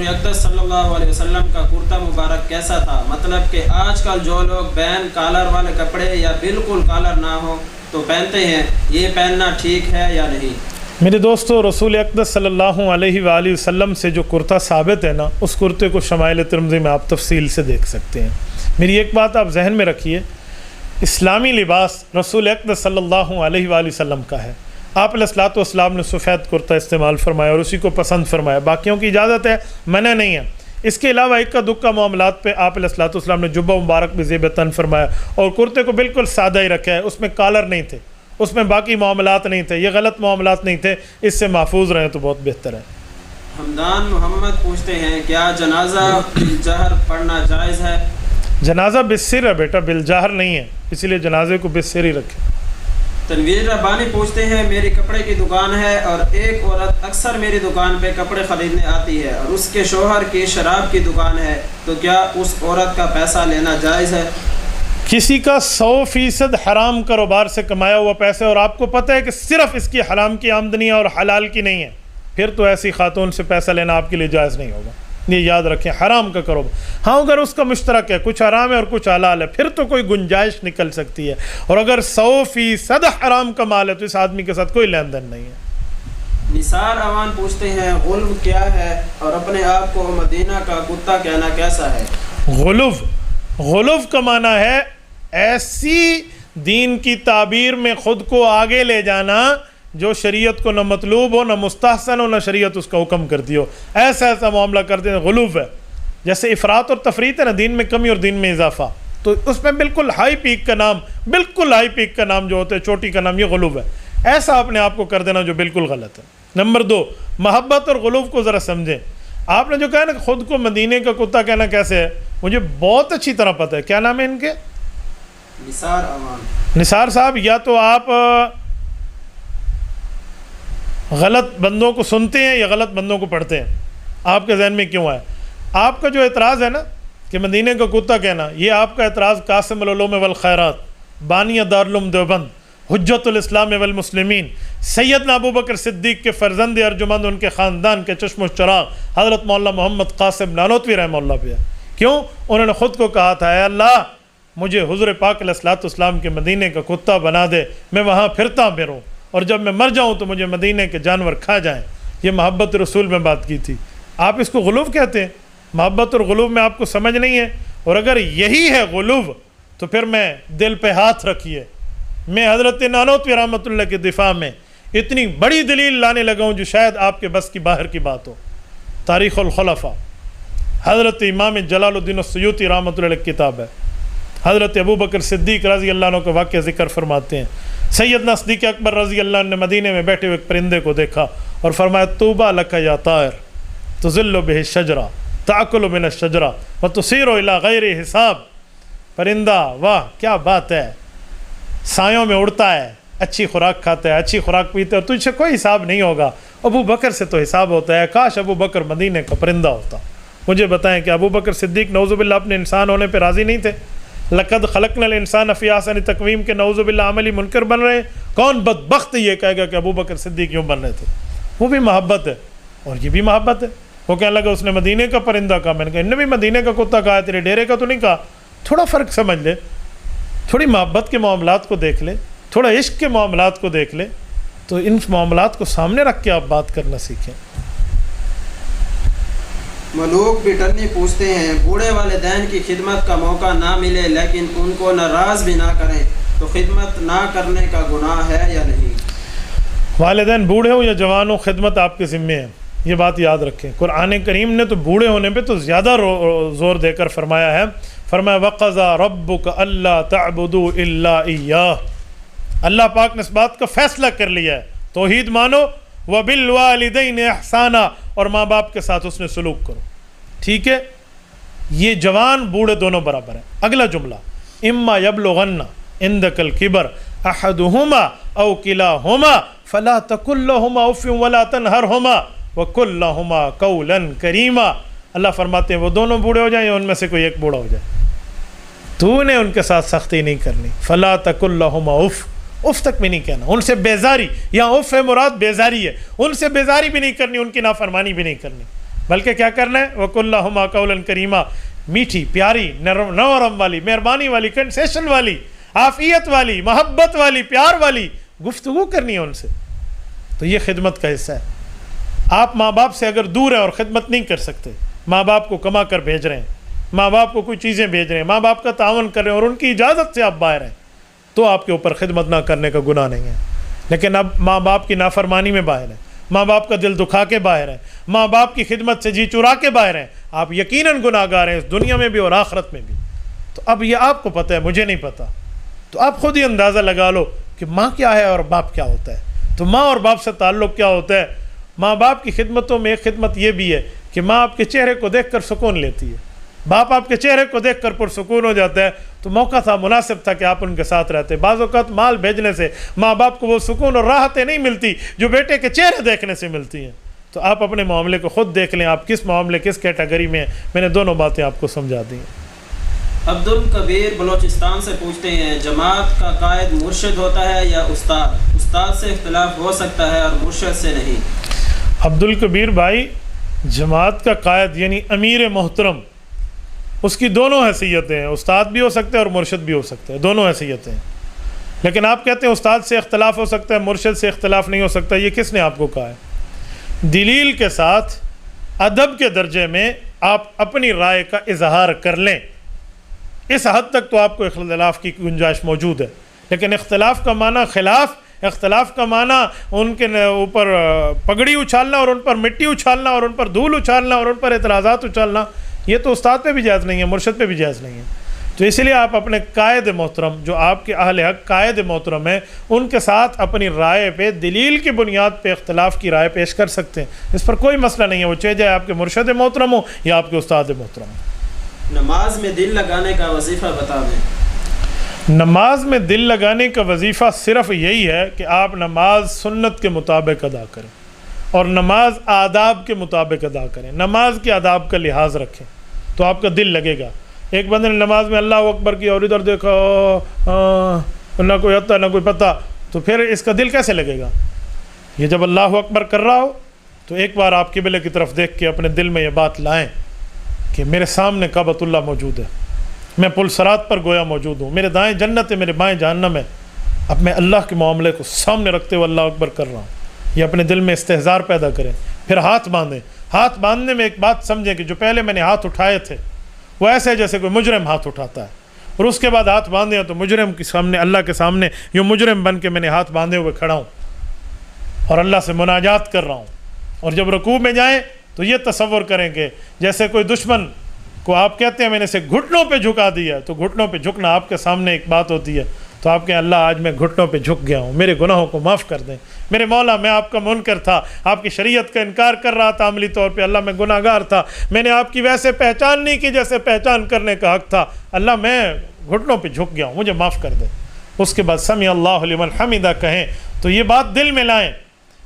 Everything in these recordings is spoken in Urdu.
حضور اقدس صلی اللہ علیہ وسلم کا کرتا مبارک کیسا تھا؟ مطلب کہ آج کل جو لوگ بین کالر والے کپڑے یا بالکل کالر نہ ہو تو پہنتے ہیں، یہ پہننا ٹھیک ہے یا نہیں؟ میرے دوستو، رسول اقدس صلی اللہ علیہ وآلہ وسلم سے جو کرتا ثابت ہے نا، اس کرتے کو شمائل ترمذی میں آپ تفصیل سے دیکھ سکتے ہیں۔ میری ایک بات آپ ذہن میں رکھیے، اسلامی لباس رسول اقدس صلی اللہ علیہ وآلہ وسلم کا ہے۔ آپ علیہ الصلوۃ والسلام نے سفید کرتا استعمال فرمایا اور اسی کو پسند فرمایا، باقیوں کی اجازت ہے، منع نہیں ہے۔ اس کے علاوہ اکا دکا معاملات پہ آپ علیہ الصلوۃ والسلام نے جبہ مبارک بھی زیب تن فرمایا اور کرتے کو بالکل سادہ ہی رکھا ہے، اس میں کالر نہیں تھے، اس میں باقی معاملات نہیں تھے، یہ غلط معاملات نہیں تھے، اس سے محفوظ رہیں تو بہت بہتر ہے۔ حمدان محمد پوچھتے ہیں کیا جنازہ بالجہر پڑھنا جائز ہے؟ جنازہ بالسر ہے بیٹا، بالجہر نہیں ہے، اسی لیے جنازے کو بالسر ہی رکھیں۔ تنویر ربانی پوچھتے ہیں میری کپڑے کی دکان ہے اور ایک عورت اکثر میری دکان پہ کپڑے خریدنے آتی ہے اور اس کے شوہر کی شراب کی دکان ہے، تو کیا اس عورت کا پیسہ لینا جائز ہے؟ کسی کا 100% حرام کاروبار سے کمایا ہوا پیسہ اور آپ کو پتہ ہے کہ صرف اس کی حرام کی آمدنی ہے اور حلال کی نہیں ہے، پھر تو ایسی خاتون سے پیسہ لینا آپ کے لیے جائز نہیں ہوگا، یہ یاد رکھیں، حرام کا کاروبار۔ ہاں اگر اس کا مشترک ہے، کچھ حرام ہے اور کچھ حلال ہے، پھر تو کوئی گنجائش نکل سکتی ہے، اور اگر 100% حرام کا مال ہے تو اس آدمی کے ساتھ کوئی لین دین نہیں ہے۔ نثار امان پوچھتے ہیں غلو کیا ہے اور اپنے آپ کو مدینہ کا کتا کہنا کیسا ہے؟ غلو کا معنی ہے ایسی دین کی تعبیر میں خود کو آگے لے جانا جو شریعت کو نہ مطلوب ہو، نہ مستحسن ہو، نہ شریعت اس کا حکم کرتی ہو، ایسا معاملہ کرتے ہیں، غلو ہے۔ جیسے افراط اور تفریط ہے نا، دین میں کمی اور دین میں اضافہ، تو اس میں بالکل ہائی پیک کا نام جو ہوتا ہے، چوٹی کا نام، یہ غلو ہے۔ ایسا اپنے آپ کو کر دینا جو بالکل غلط ہے۔ نمبر 2، محبت اور غلو کو ذرا سمجھیں۔ آپ نے جو کہا نا کہ خود کو مدینے کا کتا کہنا کیسے ہے، مجھے بہت اچھی طرح پتہ ہے۔ کیا نام ہے ان کے؟ نثار امان۔ نثار صاحب، یا تو آپ غلط بندوں کو سنتے ہیں یا غلط بندوں کو پڑھتے ہیں، آپ کے ذہن میں کیوں ہے؟ آپ کا جو اعتراض ہے نا کہ مدینے کا کتا کہنا، یہ آپ کا اعتراض قاسم العلوم والخیرات، بانی دارالعلوم دیوبند، حجت الاسلام والمسلمین، سیدنا ابو بکر صدیق کے فرزند ارجمند، ان کے خاندان کے چشم و چراغ حضرت مولانا محمد قاسم نانوتوی رحمہ اللہ پہ ہے۔ کیوں؟ انہوں نے خود کو کہا تھا، اے اللہ مجھے حضور پاک علیہ الصلوۃ والسلام کے مدینے کا کتا بنا دے، میں وہاں پھرتا پھروں اور جب میں مر جاؤں تو مجھے مدینے کے جانور کھا جائیں۔ یہ محبت رسول میں بات کی تھی، آپ اس کو غلو کہتے ہیں۔ محبت اور غلو میں آپ کو سمجھ نہیں ہے، اور اگر یہی ہے غلو تو پھر میں دل پہ ہاتھ رکھیے، میں حضرت نانوتوی رحمۃ اللہ کے دفاع میں اتنی بڑی دلیل لانے لگا ہوں جو شاید آپ کے بس کی باہر کی بات ہو۔ تاریخ الخلفاء، حضرت امام جلال الدین السیوطی رحمۃ اللہ علیہ کتاب ہے، حضرت ابو بکر صدیق رضی اللہ عنہ کا واقعہ ذکر فرماتے ہیں۔ سیدنا صدیق اکبر رضی اللہ عنہ نے مدینے میں بیٹھے ہوئے ایک پرندے کو دیکھا اور فرمایا، طوبیٰ لک یا طائر تظل بہ الشجرہ تأکل من الشجرہ وتصیر الی غیر حساب۔ پرندہ، واہ کیا بات ہے، سایوں میں اڑتا ہے، اچھی خوراک کھاتا ہے، اچھی خوراک پیتا ہے، تجھ سے کوئی حساب نہیں ہوگا۔ ابو بکر سے تو حساب ہوتا ہے، کاش ابو بکر مدینے کا پرندہ ہوتا۔ مجھے بتائیں کہ ابو بکر صدیق نعوذ باللہ اپنے انسان ہونے پہ راضی نہیں تھے؟ لقد خلقنا الانسان فی احسن تقویم کے نعوذ باللہ عملی منکر بن رہے ہیں۔ کون بدبخت یہ کہے گا کہ ابو بکر صدیق یوں بن رہے تھے؟ وہ بھی محبت ہے اور یہ بھی محبت ہے۔ وہ کہنے لگا اس نے مدینے کا پرندہ کہا، میں نے کہا انہوں نے بھی مدینے کا کتا کہا ہے، تیرے ڈیرے کا تو نہیں کہا۔ تھوڑا فرق سمجھ لے، تھوڑی محبت کے معاملات کو دیکھ لے، تھوڑا عشق کے معاملات کو دیکھ لے، تو ان معاملات کو سامنے رکھ کے آپ بات کرنا سیکھیں۔ ملوک بٹرنی پوچھتے ہیں بوڑھے والدین کی خدمت کا موقع نہ ملے لیکن ان کو ناراض بھی نہ کریں تو خدمت نہ کرنے کا گناہ ہے یا نہیں؟ والدین بوڑھے ہوں یا جوان ہوں، خدمت آپ کے ذمے ہے، یہ بات یاد رکھیں۔ قرآن کریم نے تو بوڑھے ہونے پہ تو زیادہ زور دے کر فرمایا ہے، فرمایا وَقَضَىٰ رَبُّكَ أَلَّا تَعْبُدُوا إِلَّا إِيَّاهُ۔ اللہ پاک نے اس بات کا فیصلہ کر لیا ہے، توحید مانو، وَبِالْوَالِدَيْنِ إِحْسَانًا، اور ماں باپ کے ساتھ اس نے سلوک کرو۔ ٹھیک ہے، یہ جوان بوڑھے دونوں برابر ہیں۔ اگلا جملہ، اما یبلغن عندک الکبر احدہما او کلاہما فلا تقل لہما اف ولا تنہرہما وقل لہما قولا کریما۔ اللہ فرماتے ہیں وہ دونوں بوڑھے ہو جائیں یا ان میں سے کوئی ایک بوڑھا ہو جائے، تو نے ان کے ساتھ سختی نہیں کرنی۔ فلا تقل لہما اف، اف تک بھی نہیں کہنا، ان سے بیزاری، یہاں اف ہے مراد بیزاری ہے، ان سے بیزاری بھی نہیں کرنی، ان کی نافرمانی بھی نہیں کرنی۔ بلکہ کیا کرنا ہے؟ وَقُلْ لَهُمَا قَوْلًا كَرِيمًا، میٹھی پیاری نرم والی، مہربانی والی، کنسیشن والی، عافیت والی، محبت والی، پیار والی گفتگو کرنی ہے ان سے. تو یہ خدمت کا حصہ ہے. آپ ماں باپ سے اگر دور ہیں اور خدمت نہیں کر سکتے، ماں باپ کو کما کر بھیج رہے ہیں، ماں باپ کو کوئی چیزیں بھیج رہے ہیں، ماں باپ کا تعاون کر رہے ہیں اور ان کی اجازت سے آپ باہر ہیں، تو آپ کے اوپر خدمت نہ کرنے کا گناہ نہیں ہے. لیکن اب ماں باپ کی نافرمانی میں باہر ہیں، ماں باپ کا دل دکھا کے باہر ہیں، ماں باپ کی خدمت سے جی چرا کے باہر ہیں، آپ یقیناً گناہ گار ہیں اس دنیا میں بھی اور آخرت میں بھی. تو اب یہ آپ کو پتہ ہے، مجھے نہیں پتہ، تو آپ خود ہی اندازہ لگا لو کہ ماں کیا ہے اور باپ کیا ہوتا ہے. تو ماں اور باپ سے تعلق کیا ہوتا ہے؟ ماں باپ کی خدمتوں میں ایک خدمت یہ بھی ہے کہ ماں آپ کے چہرے کو دیکھ کر سکون لیتی ہے، باپ آپ کے چہرے کو دیکھ کر پرسکون ہو جاتا ہے. تو موقع تھا، مناسب تھا کہ آپ ان کے ساتھ رہتے. بعض اوقات مال بھیجنے سے ماں باپ کو وہ سکون اور راحتیں نہیں ملتی جو بیٹے کے چہرے دیکھنے سے ملتی ہیں. تو آپ اپنے معاملے کو خود دیکھ لیں، آپ کس معاملے کس کیٹیگری میں ہیں. میں نے دونوں باتیں آپ کو سمجھا دی ہیں. عبدالکبیر بلوچستان سے پوچھتے ہیں، جماعت کا قائد مرشد ہوتا ہے یا استاد؟ استاد سے اختلاف ہو سکتا ہے اور مرشد سے نہیں. عبدالکبیر بھائی، جماعت کا قائد یعنی امیر محترم، اس کی دونوں حیثیتیں ہیں، استاد بھی ہو سکتے ہیں اور مرشد بھی ہو سکتے ہیں، دونوں حیثیتیں ہیں. لیکن آپ کہتے ہیں استاد سے اختلاف ہو سکتا ہے، مرشد سے اختلاف نہیں ہو سکتا. یہ کس نے آپ کو کہا ہے؟ دلیل کے ساتھ ادب کے درجے میں آپ اپنی رائے کا اظہار کر لیں، اس حد تک تو آپ کو اختلاف کی گنجائش موجود ہے. لیکن اختلاف کا معنی خلاف، اختلاف کا معنی ان کے اوپر پگڑی اچھالنا اور ان پر مٹی اچھالنا اور ان پر دھول اچھالنا اور ان پر اعتراضات اچھالنا، یہ تو استاد پہ بھی جائز نہیں ہے، مرشد پہ بھی جائز نہیں ہے. تو اس لیے آپ اپنے قائد محترم، جو آپ کے اہل حق قائد محترم ہیں، ان کے ساتھ اپنی رائے پہ دلیل کی بنیاد پہ اختلاف کی رائے پیش کر سکتے ہیں. اس پر کوئی مسئلہ نہیں ہے، وہ چاہے جائے آپ کے مرشد محترم ہو یا آپ کے استاد محترم ہو. نماز میں دل لگانے کا وظیفہ بتا دیں. نماز میں دل لگانے کا وظیفہ صرف یہی ہے کہ آپ نماز سنت کے مطابق ادا کریں اور نماز آداب کے مطابق ادا کریں، نماز کے آداب کا لحاظ رکھیں تو آپ کا دل لگے گا. ایک بندے نے نماز میں اللہ اکبر کی اور ادھر دیکھا، نہ کوئی عطا نہ کوئی پتہ، تو پھر اس کا دل کیسے لگے گا؟ یہ جب اللہ اکبر کر رہا ہو تو ایک بار آپ قبلے کی طرف دیکھ کے اپنے دل میں یہ بات لائیں کہ میرے سامنے کعبۃ اللہ موجود ہے، میں پل صراط پر گویا موجود ہوں، میرے دائیں جنت ہے، میرے بائیں جہنم ہے. اب میں اللہ کے معاملے کو سامنے رکھتے ہوئے اللہ اکبر کر رہا ہوں. یہ اپنے دل میں استحضار پیدا کریں. پھر ہاتھ باندھیں. ہاتھ باندھنے میں ایک بات سمجھیں کہ جو پہلے میں نے ہاتھ اٹھائے تھے وہ ایسے جیسے کوئی مجرم ہاتھ اٹھاتا ہے، اور اس کے بعد ہاتھ باندھے ہیں تو مجرم کے سامنے، اللہ کے سامنے یوں مجرم بن کے میں نے ہاتھ باندھے ہوئے کھڑا ہوں اور اللہ سے مناجات کر رہا ہوں. اور جب رکوع میں جائیں تو یہ تصور کریں کہ جیسے کوئی دشمن کو آپ کہتے ہیں میں نے اسے گھٹنوں پہ جھکا دیا، تو گھٹنوں پہ جھکنا آپ کے سامنے ایک بات ہوتی ہے، تو آپ کہیں اللہ آج میں گھٹنوں پہ جھک گیا ہوں، میرے گناہوں کو معاف کر دیں. میرے مولا، میں آپ کا منکر تھا، آپ کی شریعت کا انکار کر رہا تھا عملی طور پہ، اللہ میں گناہ گار تھا، میں نے آپ کی ویسے پہچان نہیں کی جیسے پہچان کرنے کا حق تھا، اللہ میں گھٹنوں پہ جھک گیا ہوں، مجھے معاف کر دیں. اس کے بعد سمی اللہ لمن حمدہ کہیں تو یہ بات دل میں لائیں.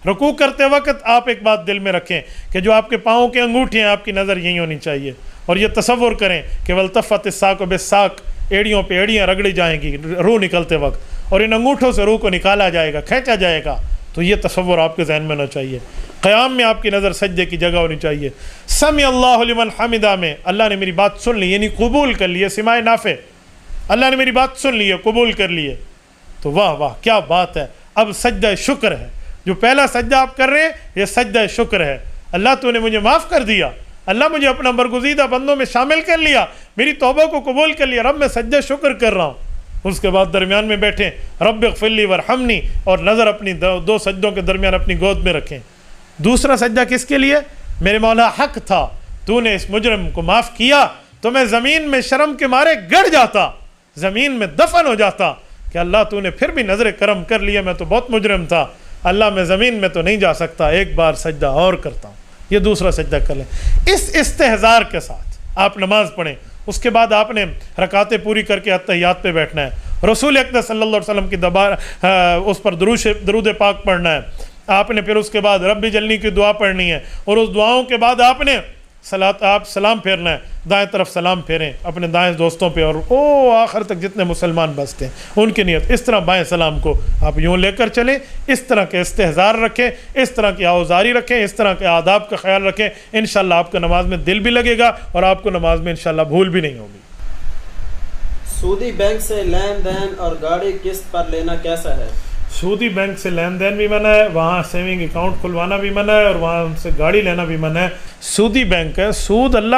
رکوع کرتے وقت آپ ایک بات دل میں رکھیں کہ جو آپ کے پاؤں کے انگوٹھے ہیں آپ کی نظر یہی ہونی چاہیے، اور یہ تصور کریں کہ والتفت الساق بالساق، ایڑیوں پہ ایڑیاں رگڑی جائیں گی روح نکلتے وقت، اور ان انگوٹھوں سے روح کو نکالا جائے گا، کھینچا جائے گا. تو یہ تصور آپ کے ذہن میں ہونا چاہیے. قیام میں آپ کی نظر سجدے کی جگہ ہونی چاہیے. سمی اللہ لمن حمدہ میں اللہ نے میری بات سن لی، یعنی قبول کر لیے، سماع نافع، اللہ نے میری بات سن لی ہے، قبول کر لیے، تو واہ واہ کیا بات ہے. اب سجدہ شکر ہے، جو پہلا سجدہ آپ کر رہے ہیں یہ سجدہ شکر ہے. اللہ تو نے مجھے معاف کر دیا، اللہ مجھے اپنا برگزیدہ بندوں میں شامل کر لیا، میری توبہ کو قبول کر لیا، رب میں سجدہ شکر کر رہا ہوں. اس کے بعد درمیان میں بیٹھیں، رب اغفر لی ورحمنی، اور نظر اپنی دو سجدوں کے درمیان اپنی گود میں رکھیں. دوسرا سجدہ کس کے لیے؟ میرے مولا حق تھا، تو نے اس مجرم کو معاف کیا تو میں زمین میں شرم کے مارے گڑ جاتا، زمین میں دفن ہو جاتا کہ اللہ تو نے پھر بھی نظر کرم کر لیا، میں تو بہت مجرم تھا، اللہ میں زمین میں تو نہیں جا سکتا، ایک بار سجدہ اور کرتا ہوں. یہ دوسرا سجدہ کر لیں. اس استحضار کے ساتھ آپ نماز پڑھیں. اس کے بعد آپ نے رکعتیں پوری کر کے اتحیات پہ بیٹھنا ہے، رسول اقدس صلی اللہ علیہ وسلم کی اس پر درود پاک پڑھنا ہے. آپ نے پھر اس کے بعد رب جلنی کی دعا پڑھنی ہے، اور اس دعاؤں کے بعد آپ نے آپ سلام پھیرنا ہے، دائیں طرف سلام پھیریں اپنے دائیں دوستوں پہ، اور آخر تک جتنے مسلمان بستے ہیں ان کی نیت اس طرح بائیں سلام کو آپ یوں لے کر چلیں، اس طرح کے استحضار رکھیں، اس طرح کی آوزاری رکھیں، اس طرح کے آداب کا خیال رکھیں، انشاءاللہ آپ کا نماز میں دل بھی لگے گا اور آپ کو نماز میں انشاءاللہ بھول بھی نہیں ہوگی۔ سودی بینک سے لین دین اور گاڑی قسط پر لینا کیسا ہے؟ سودی بینک سے لین دین بھی منع ہے، وہاں سیونگ اکاؤنٹ کھلوانا بھی منع ہے، اور وہاں ان سے گاڑی لینا بھی منع ہے۔ سودی بینک ہے، سود اللہ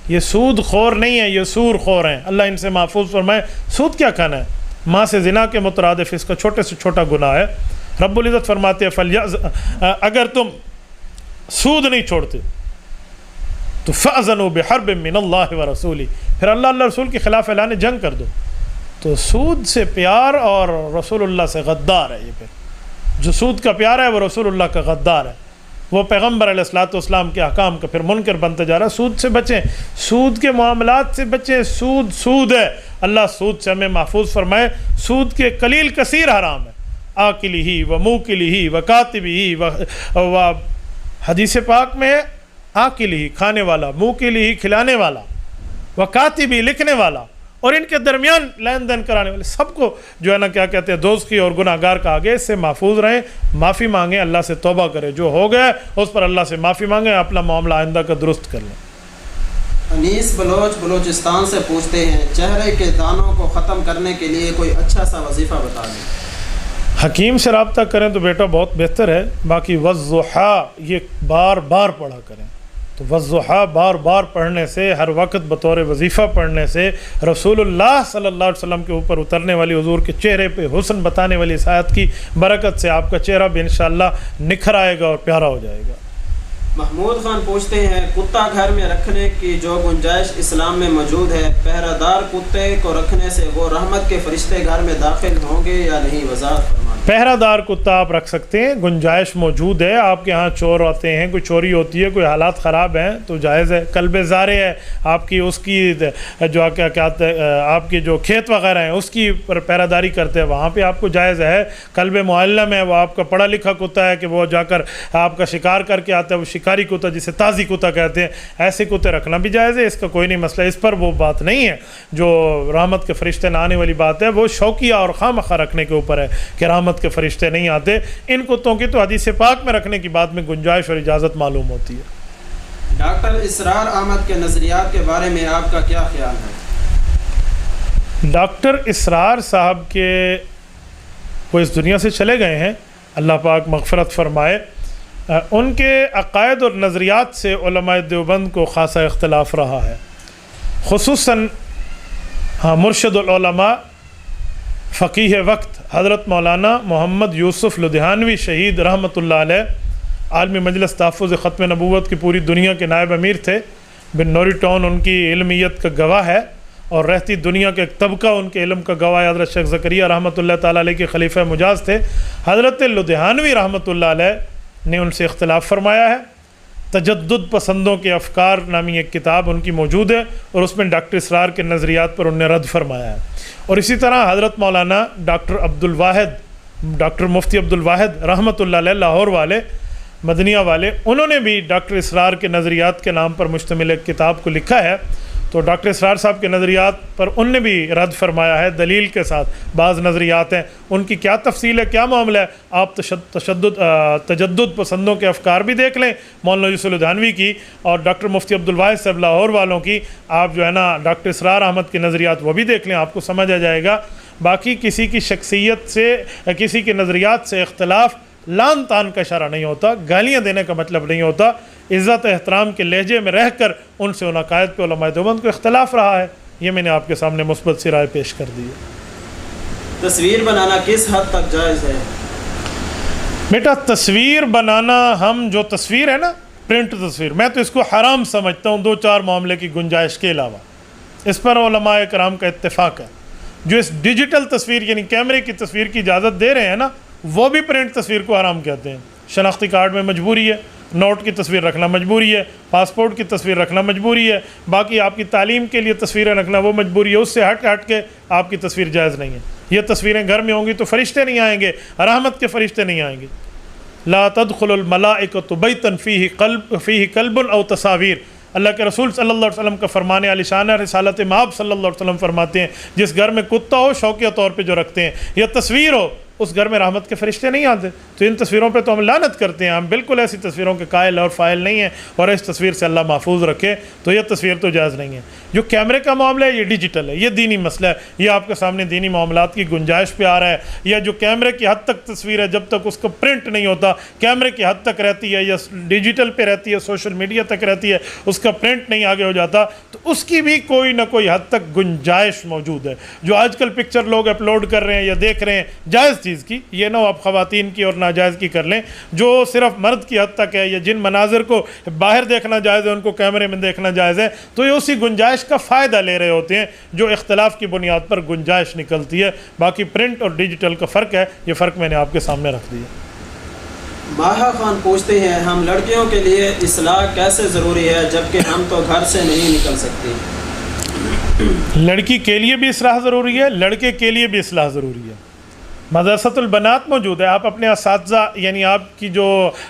یہ سود خور نہیں ہے، یہ سور خور ہیں، اللہ ان سے محفوظ فرمائے۔ سود کیا کھانا ہے؟ ماں سے زنا کے مترادف اس کا چھوٹے سے چھوٹا گناہ ہے۔ رب العزت فرماتے ہیں اگر تم سود نہیں چھوڑتے تو فَأْذَنُوا بِحَرْبٍ مِّنَ اللَّهِ وَرَسُولِهِ، پھر اللہ رسول کے خلاف اعلان جنگ کر دو۔ تو سود سے پیار اور رسول اللہ سے غدار ہے، یہ پھر جو سود کا پیار ہے وہ رسول اللہ کا غدار ہے، وہ پیغمبر علیہ الصلوۃ والسلام کے احکام کا پھر منکر بنتے جا رہا ہے۔ سود سے بچیں، سود کے معاملات سے بچیں، سود ہے، اللہ سود سے ہمیں محفوظ فرمائے۔ سود کے قلیل کثیر حرام ہے، آکلہ و موکلہ و کاتبہ، و حدیث پاک میں آکلہ کھانے والا، موکلہ کھلانے والا، و کاتبہ لکھنے والا، اور ان کے درمیان لین دین کرانے والے، سب کو جو ہے نا کیا کہتے ہیں دوزخی اور گناہ گار کہا گیا۔ اس سے محفوظ رہیں، معافی مانگیں، اللہ سے توبہ کریں، جو ہو گیا اس پر اللہ سے معافی مانگیں، اپنا معاملہ آئندہ کا درست کر لیں۔ انیس بلوچ بلوچستان سے پوچھتے ہیں چہرے کے دانوں کو ختم کرنے کے لیے کوئی اچھا سا وظیفہ بتا دیں۔ حکیم سے رابطہ کریں تو بیٹا بہت بہتر ہے، باقی والضحیٰ یہ بار بار پڑھا کریں۔ تو والضحیٰ بار بار پڑھنے سے، ہر وقت بطور وظیفہ پڑھنے سے، رسول اللہ صلی اللہ علیہ وسلم کے اوپر اترنے والی حضور کے چہرے پہ حسن بتانے والی اس آیت کی برکت سے آپ کا چہرہ بھی انشاءاللہ نکھر آئے گا اور پیارا ہو جائے گا۔ محمود خان پوچھتے ہیں کتا گھر میں رکھنے کی جو گنجائش اسلام میں موجود ہے، پہرہ دار کتے کو رکھنے سے وہ رحمت کے فرشتے گھر میں داخل ہوں گے یا نہیں؟ وضاحت فرمائیں۔ پہرہ دار کتا آپ رکھ سکتے ہیں، گنجائش موجود ہے۔ آپ کے ہاں چور آتے ہیں، کوئی چوری ہوتی ہے، کوئی حالات خراب ہیں تو جائز ہے۔ کلب زارع ہے آپ کی، اس کی جو آپ کی جو کھیت وغیرہ ہیں اس کی پہرہ داری کرتے ہیں، وہاں پہ آپ کو جائز ہے۔ کلب معلم ہے، وہ آپ کا پڑھا لکھا کتا ہے کہ وہ جا کر آپ کا شکار کر کے آتا ہے، وہ شکاری کتا جسے تازی کتا کہتے ہیں، ایسے کتے رکھنا بھی جائز ہے، اس کا کوئی نہیں مسئلہ۔ اس پر وہ بات نہیں ہے جو رحمت کے فرشتے نہ آنے والی بات ہے، وہ شوقیہ اور خواہ رکھنے کے اوپر ہے کہ رحمت کے فرشتے نہیں آتے۔ ان کتوں کی تو حدیث پاک میں رکھنے کی بات میں گنجائش اور اجازت معلوم ہوتی ہے۔ ڈاکٹر اسرار احمد کے نظریات کے بارے میں آپ کا کیا خیال ہے؟ ڈاکٹر اسرار صاحب کے وہ اس دنیا سے چلے گئے ہیں، اللہ پاک مغفرت فرمائے۔ ان کے عقائد اور نظریات سے علماء دیوبند کو خاصا اختلاف رہا ہے، خصوصاً مرشد العلماء فقیہ وقت حضرت مولانا محمد یوسف لدھیانوی شہید رحمۃ اللہ علیہ، عالمی مجلس تحفظ ختم نبوت کی پوری دنیا کے نائب امیر تھے۔ بن نوری ٹاؤن ان کی علمیت کا گواہ ہے، اور رہتی دنیا کے ایک طبقہ ان کے علم کا گواہ ہے۔ حضرت شیخ زکریا رحمۃ اللہ تعالیٰ علیہ کے خلیفہ مجاز تھے۔ حضرت لدھیانوی رحمۃ اللہ علیہ نے ان سے اختلاف فرمایا ہے۔ تجدد پسندوں کے افکار نامی ایک کتاب ان کی موجود ہے، اور اس میں ڈاکٹر اسرار کے نظریات پر انہوں نے رد فرمایا ہے۔ اور اسی طرح حضرت مولانا ڈاکٹر مفتی عبد الواحد رحمۃ اللہ علیہ لاہور والے، مدنیہ والے، انہوں نے بھی ڈاکٹر اسرار کے نظریات کے نام پر مشتمل ایک کتاب کو لکھا ہے۔ تو ڈاکٹر اسرار صاحب کے نظریات پر ان نے بھی رد فرمایا ہے دلیل کے ساتھ۔ بعض نظریات ہیں ان کی کیا تفصیل ہے، کیا معاملہ ہے، آپ تجدد پسندوں کے افکار بھی دیکھ لیں مولانا یوسف لدھیانوی کی، اور ڈاکٹر مفتی عبد الواحد صاحب لاہور والوں کی آپ جو ہے نا ڈاکٹر اسرار احمد کے نظریات وہ بھی دیکھ لیں، آپ کو سمجھ آ جائے گا۔ باقی کسی کی شخصیت سے، کسی کے نظریات سے اختلاف لان تان کا اشارہ نہیں ہوتا، گالیاں دینے کا مطلب نہیں ہوتا۔ عزت احترام کے لہجے میں رہ کر ان سے ان عقائد پہ علماء دیوبند کو اختلاف رہا ہے۔ یہ میں نے آپ کے سامنے مثبت سی رائے پیش کر دی ہے۔ تصویر بنانا کس حد تک جائز ہے؟ بیٹا تصویر بنانا، ہم جو تصویر ہے نا پرنٹ تصویر، میں تو اس کو حرام سمجھتا ہوں، 2-4 معاملے کی گنجائش کے علاوہ۔ اس پر علماء کرام کا اتفاق ہے۔ جو اس ڈیجیٹل تصویر یعنی کیمرے کی تصویر کی اجازت دے رہے ہیں نا، وہ بھی پرنٹ تصویر کو حرام کہتے ہیں۔ شناختی کارڈ میں مجبوری ہے، نوٹ کی تصویر رکھنا مجبوری ہے، پاسپورٹ کی تصویر رکھنا مجبوری ہے، باقی آپ کی تعلیم کے لیے تصویریں رکھنا وہ مجبوری ہے۔ اس سے ہٹ کے آپ کی تصویر جائز نہیں ہے۔ یہ تصویریں گھر میں ہوں گی تو فرشتے نہیں آئیں گے، رحمت کے فرشتے نہیں آئیں گے۔ لا تدخل الملائکۃ بیتا فیہ کلب او تصاویر، اللہ کے رسول صلی اللہ علیہ وسلم کا فرمان عالی شان ہے، رسالت مآب صلی اللہ علیہ وسلم فرماتے ہیں جس گھر میں کتا ہو شوقیہ طور پہ جو رکھتے ہیں یا تصویر ہو اس گھر میں رحمت کے فرشتے نہیں آتے. تو ان تصویروں پہ تو ہم لعنت کرتے ہیں، ہم بالکل ایسی تصویروں کے قائل اور فاعل نہیں ہیں، اور اس تصویر سے اللہ محفوظ رکھے. تو یہ تصویر تو جائز نہیں ہے. جو کیمرے کا معاملہ ہے یہ ڈیجیٹل ہے، یہ دینی مسئلہ ہے، یہ آپ کے سامنے دینی معاملات کی گنجائش پہ آ رہا ہے. یا جو کیمرے کی حد تک تصویر ہے جب تک اس کا پرنٹ نہیں ہوتا، کیمرے کی حد تک رہتی ہے یا ڈیجیٹل پہ رہتی ہے، سوشل میڈیا تک رہتی ہے، اس کا پرنٹ نہیں آگے ہو جاتا، تو اس کی بھی کوئی نہ کوئی حد تک گنجائش موجود ہے. جو آج کل پکچر لوگ اپلوڈ کر رہے ہیں یا دیکھ رہے ہیں جائز چیز کی، یہ نہ آپ خواتین کی اور ناجائز کی کر لیں. جو صرف مرد کی حد تک ہے یا جن مناظر کو باہر دیکھنا جائز ہے ان کو کیمرے میں دیکھنا جائز ہے، تو یہ اسی گنجائش کا فائدہ لے رہے ہوتے ہیں جو اختلاف کی بنیاد پر گنجائش نکلتی ہے. باقی پرنٹ اور ڈیجیٹل کا فرق ہے، یہ فرق میں نے آپ کے سامنے رکھ دیا. ماہا خان پوچھتے ہیں ہم لڑکیوں کے لیے اصلاح کیسے ضروری ہے جبکہ ہم تو گھر سے نہیں نکل سکتے؟ لڑکی کے لیے بھی اصلاح ضروری ہے، لڑکے کے لیے بھی اصلاح ضروری ہے. مدرسۃ البنات موجود ہے، آپ اپنے اساتذہ یعنی آپ کی جو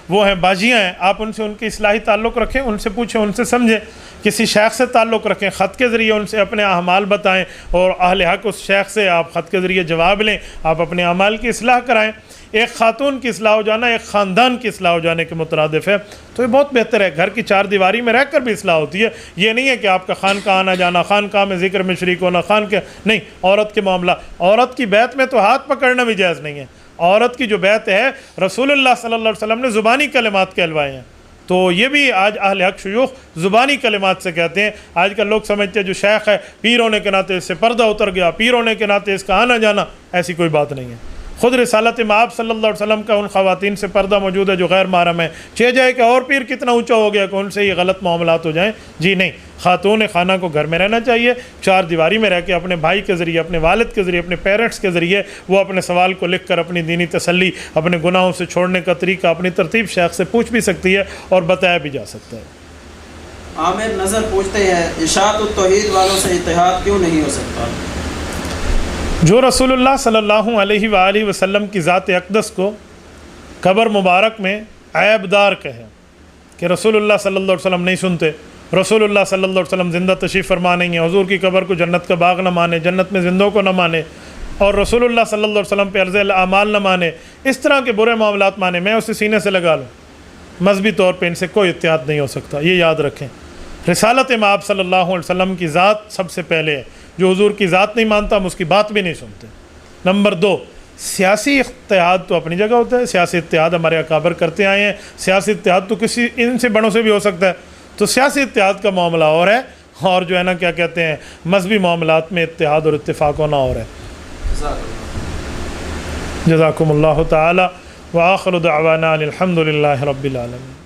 وہ ہیں باجیاں ہیں، آپ ان سے ان کی اصلاحی تعلق رکھیں، ان سے پوچھیں، ان سے سمجھیں. کسی شیخ سے تعلق رکھیں، خط کے ذریعے ان سے اپنے اعمال بتائیں، اور اہل حق اس شیخ سے آپ خط کے ذریعے جواب لیں، آپ اپنے اعمال کی اصلاح کرائیں. ایک خاتون کی اصلاح ہو جانا ایک خاندان کی اصلاح ہو جانے کے مترادف ہے، تو یہ بہت بہتر ہے. گھر کی چار دیواری میں رہ کر بھی اصلاح ہوتی ہے. یہ نہیں ہے کہ آپ کا خانقاہ آنا جانا، خانقاہ میں ذکر میں شریک ہونا، نہیں. عورت کے معاملہ، عورت کی بیعت میں تو ہاتھ پکڑنا بھی جائز نہیں ہے. عورت کی جو بیعت ہے رسول اللہ صلی اللہ علیہ وسلم نے زبانی کلمات کہلوائے ہیں، تو یہ بھی آج اہل حق شیوخ زبانی کلمات سے کہتے ہیں. آج کل لوگ سمجھتے ہیں جو شیخ ہے پیر ہونے کے ناطے اس سے پردہ اتر گیا، پیر ہونے کے ناطے اس کا آنا جانا، ایسی کوئی بات نہیں ہے. خود رسالت مآب صلی اللہ علیہ وسلم کا ان خواتین سے پردہ موجود ہے جو غیر محرم ہے. چہ جائے کہ اور پیر کتنا اونچا ہو گیا کہ ان سے یہ غلط معاملات ہو جائیں؟ جی نہیں. خاتون خانہ کو گھر میں رہنا چاہیے، چار دیواری میں رہ کے اپنے بھائی کے ذریعے، اپنے والد کے ذریعے، اپنے پیرنٹس کے ذریعے وہ اپنے سوال کو لکھ کر اپنی دینی تسلی، اپنے گناہوں سے چھوڑنے کا طریقہ، اپنی ترتیب شیخ سے پوچھ بھی سکتی ہے اور بتایا بھی جا سکتا ہے. عامر نظر پوچھتے ہیں اشاعت التوحید والوں سے اتحاد کیوں نہیں ہو سکتا؟ جو رسول اللہ صلی اللہ علیہ وآلہ وسلم کی ذات اقدس کو قبر مبارک میں عیب دار کہے کہ رسول اللہ صلی اللہ علیہ وسلم نہیں سنتے، رسول اللہ صلی اللہ علیہ وسلم زندہ تشریف فرما نہیں ہے، حضور کی قبر کو جنت کا باغ نہ مانے، جنت میں زندوں کو نہ مانے، اور رسول اللہ صلی اللہ علیہ وسلم پہ عرض الاعمال نہ مانے، اس طرح کے برے معاملات مانے، میں اسے سینے سے لگا لوں، مذہبی طور پہ ان سے کوئی اتحاد نہیں ہو سکتا. یہ یاد رکھیں. رسالت مآب صلی اللہ علیہ وسلم کی ذات سب سے پہلے ہے. جو حضور کی ذات نہیں مانتا ہم اس کی بات بھی نہیں سنتے. نمبر 2، سیاسی اتحاد تو اپنی جگہ ہوتا ہے، سیاسی اتحاد ہمارے اکابر کرتے آئے ہیں، سیاسی اتحاد تو کسی ان سے بڑوں سے بھی ہو سکتا ہے. تو سیاسی اتحاد کا معاملہ اور ہے، اور جو ہے نا کیا کہتے ہیں مذہبی معاملات میں اتحاد اور اتفاق ہونا اور ہے. جزاکم اللہ تعالی وآخر دعوانا الحمد للہ رب العالمین.